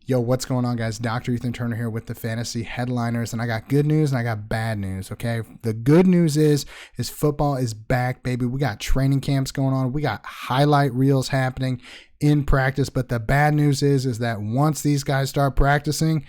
Yo, what's going on, guys? Dr. Ethan Turner here with the Fantasy Headliners, and I got good news and I got bad news, okay? The good news is football is back, baby. We got training camps going on. We got highlight reels happening in practice, but the bad news is that once these guys start practicing,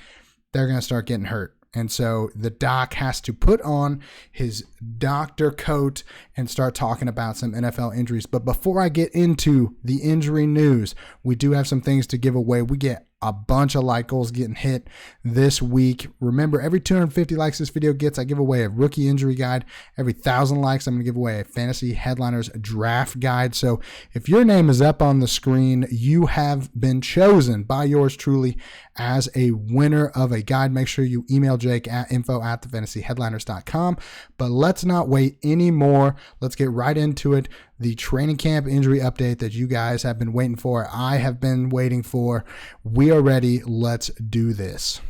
they're going to start getting hurt. And so the doc has to put on his doctor coat and start talking about some NFL injuries. But before I get into the injury news, we do have some things to give away. We get a bunch of like goals getting hit this week. Remember, every 250 likes this video gets, I give away a rookie injury guide. Every 1,000 likes, I'm going to give away a Fantasy Headliners draft guide. So if your name is up on the screen, you have been chosen by yours truly as a winner of a guide. Make sure you email Jake at info@thefantasyheadliners.com. But let's not wait anymore. Let's get right into it. The training camp injury update that you guys have been waiting for, I have been waiting for. We are ready. Let's do this.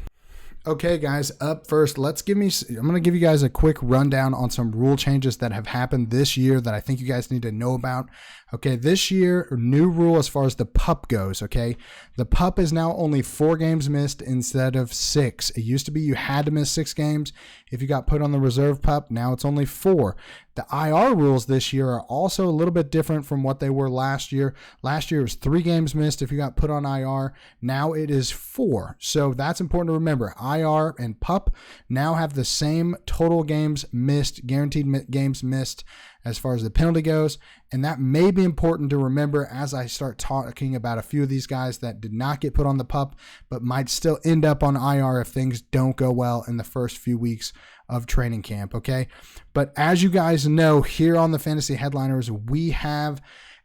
Okay, guys, up first, I'm going to give you guys a quick rundown on some rule changes that have happened this year that I think you guys need to know about. Okay, this year, new rule as far as the PUP goes, okay? The PUP is now only 4 games missed instead of 6. It used to be you had to miss 6 games if you got put on the reserve PUP. Now it's only 4. The IR rules this year are also a little bit different from what they were last year. Last year it was 3 games missed if you got put on IR. Now it is 4. So that's important to remember. IR and PUP now have the same total games missed, guaranteed games missed as far as the penalty goes. And that may be important to remember as I start talking about a few of these guys that did not get put on the PUP, but might still end up on IR if things don't go well in the first few weeks of training camp, okay? But as you guys know, here on the Fantasy Headliners, we have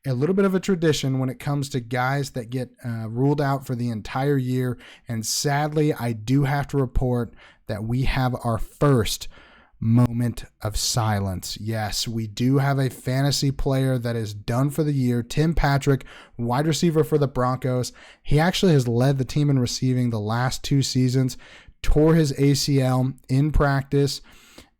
a little bit of a tradition when it comes to guys that get ruled out for the entire year. And sadly, I do have to report that we have our first moment of silence. Yes, we do have a fantasy player that is done for the year. Tim Patrick, wide receiver for the Broncos. He actually has led the team in receiving the last 2 seasons, tore his ACL in practice,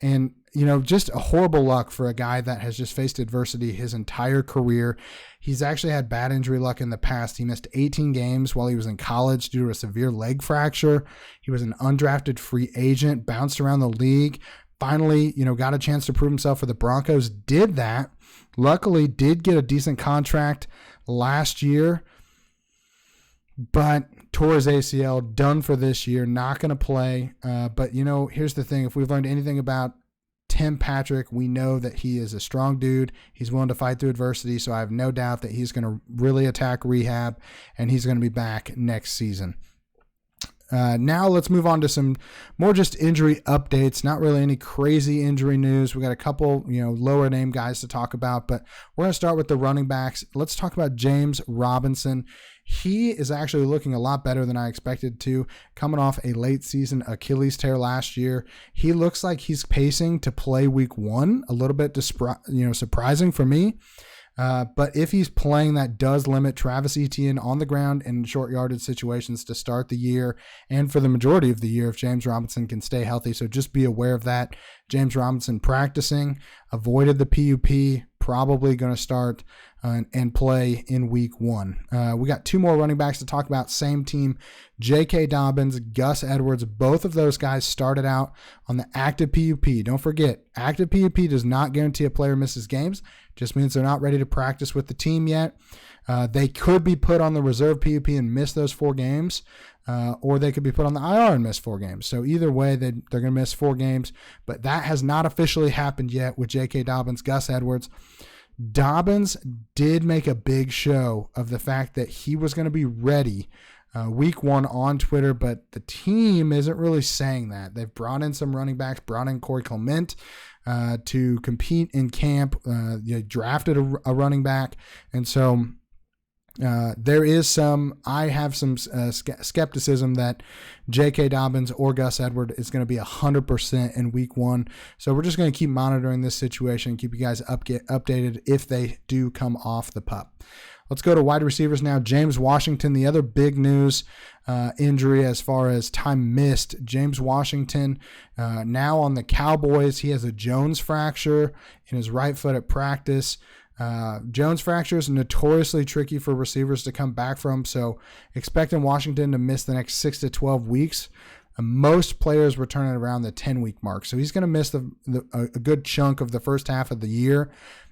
and just a horrible luck for a guy that has just faced adversity his entire career. He's actually had bad injury luck in the past. He missed 18 games while he was in college due to a severe leg fracture. He was an undrafted free agent, bounced around the league. Finally, got a chance to prove himself for the Broncos, did that. Luckily, did get a decent contract last year, but tore his ACL, done for this year, not going to play. But, here's the thing. If we've learned anything about Tim Patrick, we know that he is a strong dude. He's willing to fight through adversity, so I have no doubt that he's going to really attack rehab, and he's going to be back next season. Now let's move on to some more just injury updates. Not really any crazy injury news. We got a couple, lower name guys to talk about, but we're going to start with the running backs. Let's talk about James Robinson. He is actually looking a lot better than I expected to, coming off a late season Achilles tear last year. He looks like he's pacing to play week 1, a little bit surprising for me. But if he's playing, that does limit Travis Etienne on the ground in short yardage situations to start the year and for the majority of the year if James Robinson can stay healthy. So just be aware of that. James Robinson practicing, avoided the PUP, probably going to start and play in week 1. We got 2 more running backs to talk about. Same team, J.K. Dobbins, Gus Edwards. Both of those guys started out on the active PUP. Don't forget, active PUP does not guarantee a player misses games. Just means they're not ready to practice with the team yet. They could be put on the reserve PUP and miss those 4 games, or they could be put on the IR and miss 4 games. So either way, they're going to miss 4 games. But that has not officially happened yet with J.K. Dobbins, Gus Edwards. Dobbins did make a big show of the fact that he was going to be ready week 1 on Twitter, but the team isn't really saying that. They've brought in some running backs, brought in Corey Clement to compete in camp. They drafted a running back, and so there is I have some skepticism that J.K. Dobbins or Gus Edwards is going to be 100% in week 1. So we're just going to keep monitoring this situation, keep you guys updated if they do come off the PUP. Let's go to wide receivers now. James Washington, the other big news injury as far as time missed. James Washington now on the Cowboys. He has a Jones fracture in his right foot at practice. Jones fracture is notoriously tricky for receivers to come back from, so expecting Washington to miss the next 6 to 12 weeks. Most players return at around the 10-week mark, so he's going to miss a good chunk of the first half of the year.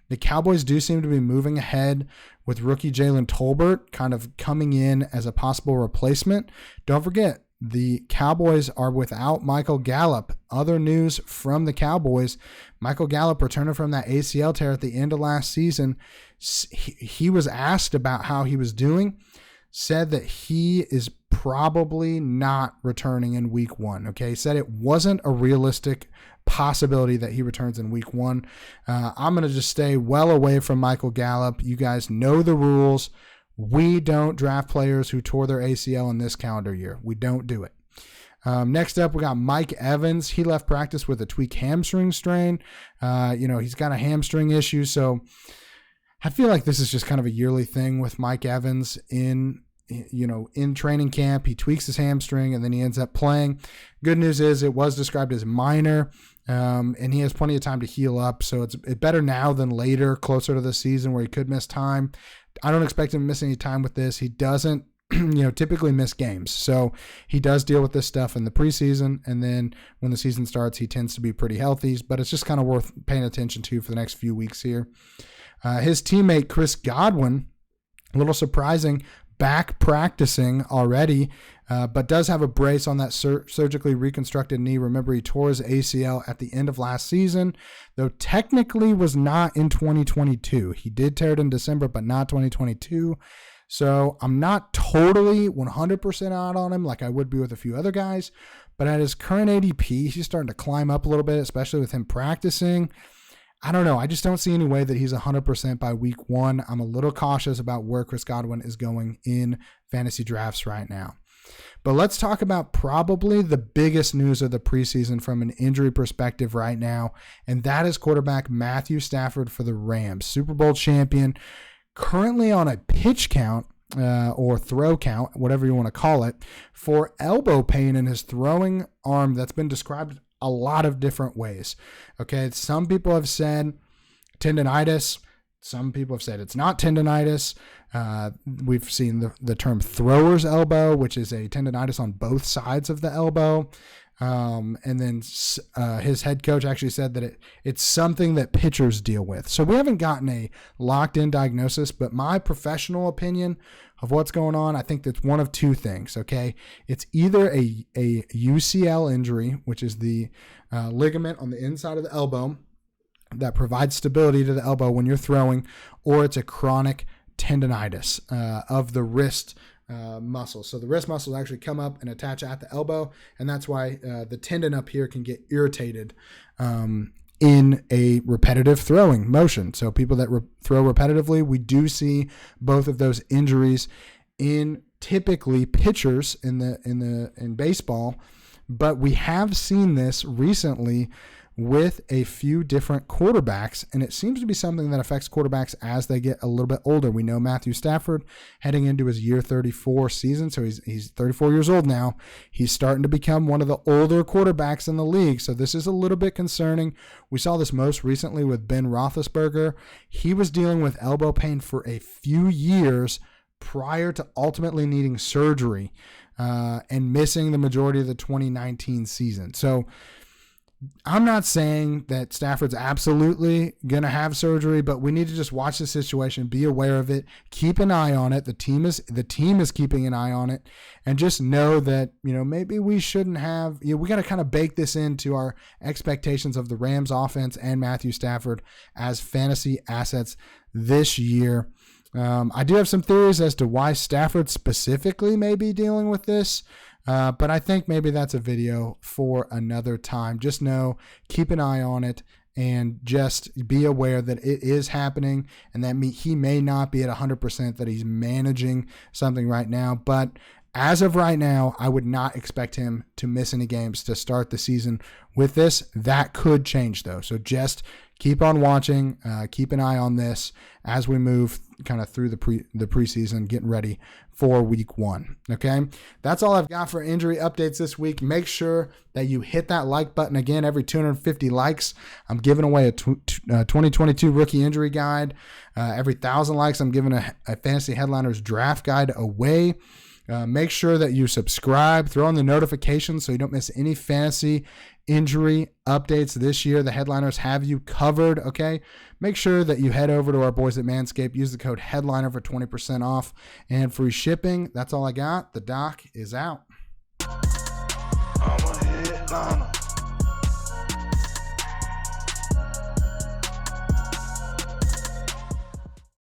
The Cowboys do seem to be moving ahead with rookie Jalen Tolbert kind of coming in as a possible replacement. Don't forget, the Cowboys are without Michael Gallup. Other news from the Cowboys, Michael Gallup returning from that ACL tear at the end of last season. He was asked about how he was doing, said that he is probably not returning in week 1. Okay, said it wasn't a realistic possibility that he returns in week 1. I'm going to just stay well away from Michael Gallup. You guys know the rules. We don't draft players who tore their ACL in this calendar year. We don't do it. Next up, we got Mike Evans. He left practice with a tweaked hamstring strain. He's got a hamstring issue, so I feel like this is just kind of a yearly thing with Mike Evans in training camp. He tweaks his hamstring and then he ends up playing. Good news is it was described as minor, and he has plenty of time to heal up. So it's better now than later, closer to the season where he could miss time. I don't expect him to miss any time with this. He doesn't, typically miss games. So he does deal with this stuff in the preseason. And then when the season starts, he tends to be pretty healthy, but it's just kind of worth paying attention to for the next few weeks here. His teammate, Chris Godwin, a little surprising, back practicing already, but does have a brace on that surgically reconstructed knee. Remember, he tore his ACL at the end of last season, though technically was not in 2022. He did tear it in December, but not 2022. So I'm not totally 100% out on him like I would be with a few other guys, but at his current ADP, he's starting to climb up a little bit, especially with him practicing. I don't know. I just don't see any way that he's 100% by week 1. I'm a little cautious about where Chris Godwin is going in fantasy drafts right now. But let's talk about probably the biggest news of the preseason from an injury perspective right now, and that is quarterback Matthew Stafford for the Rams, Super Bowl champion, currently on a pitch count or throw count, whatever you want to call it, for elbow pain in his throwing arm that's been described a lot of different ways. Okay, some people have said tendonitis. Some people have said it's not tendonitis. We've seen the term thrower's elbow, which is a tendonitis on both sides of the elbow. And then his head coach actually said that it's something that pitchers deal with. So we haven't gotten a locked-in diagnosis, but my professional opinion of what's going on, I think that's one of two things, okay? It's either a UCL injury, which is the ligament on the inside of the elbow that provides stability to the elbow when you're throwing, or it's a chronic tendonitis of the wrist muscle. So the wrist muscles actually come up and attach at the elbow, and that's why the tendon up here can get irritated in a repetitive throwing motion. So people that throw repetitively, we do see both of those injuries in typically pitchers in baseball, but we have seen this recently with a few different quarterbacks, and it seems to be something that affects quarterbacks as they get a little bit older. We know Matthew Stafford heading into his year 34 season, so he's 34 years old now. He's starting to become one of the older quarterbacks in the league, so this is a little bit concerning. We saw this most recently with Ben Roethlisberger. He was dealing with elbow pain for a few years prior to ultimately needing surgery and missing the majority of the 2019 season. So I'm not saying that Stafford's absolutely going to have surgery, but we need to just watch the situation, be aware of it, keep an eye on it. The team is keeping an eye on it, and just know that, maybe we shouldn't have, we got to kind of bake this into our expectations of the Rams offense and Matthew Stafford as fantasy assets this year. I do have some theories as to why Stafford specifically may be dealing with this. But I think maybe that's a video for another time. Just know, keep an eye on it, and just be aware that it is happening, and that he may not be at 100%, that he's managing something right now. But as of right now, I would not expect him to miss any games to start the season with this. That could change, though. So just keep on watching, keep an eye on this as we move kind of through the preseason, getting ready for week 1. Okay, that's all I've got for injury updates this week. Make sure that you hit that like button. Again, every 250 likes, I'm giving away a 2022 rookie injury guide. Every 1,000 likes, I'm giving a Fantasy Headliners draft guide away. Make sure that you subscribe, throw on the notifications so you don't miss any fantasy injury updates this year. The Headliners have you covered, okay? Make sure that you head over to our boys at Manscaped. Use the code HEADLINER for 20% off and free shipping. That's all I got. The doc is out. I'm a headliner.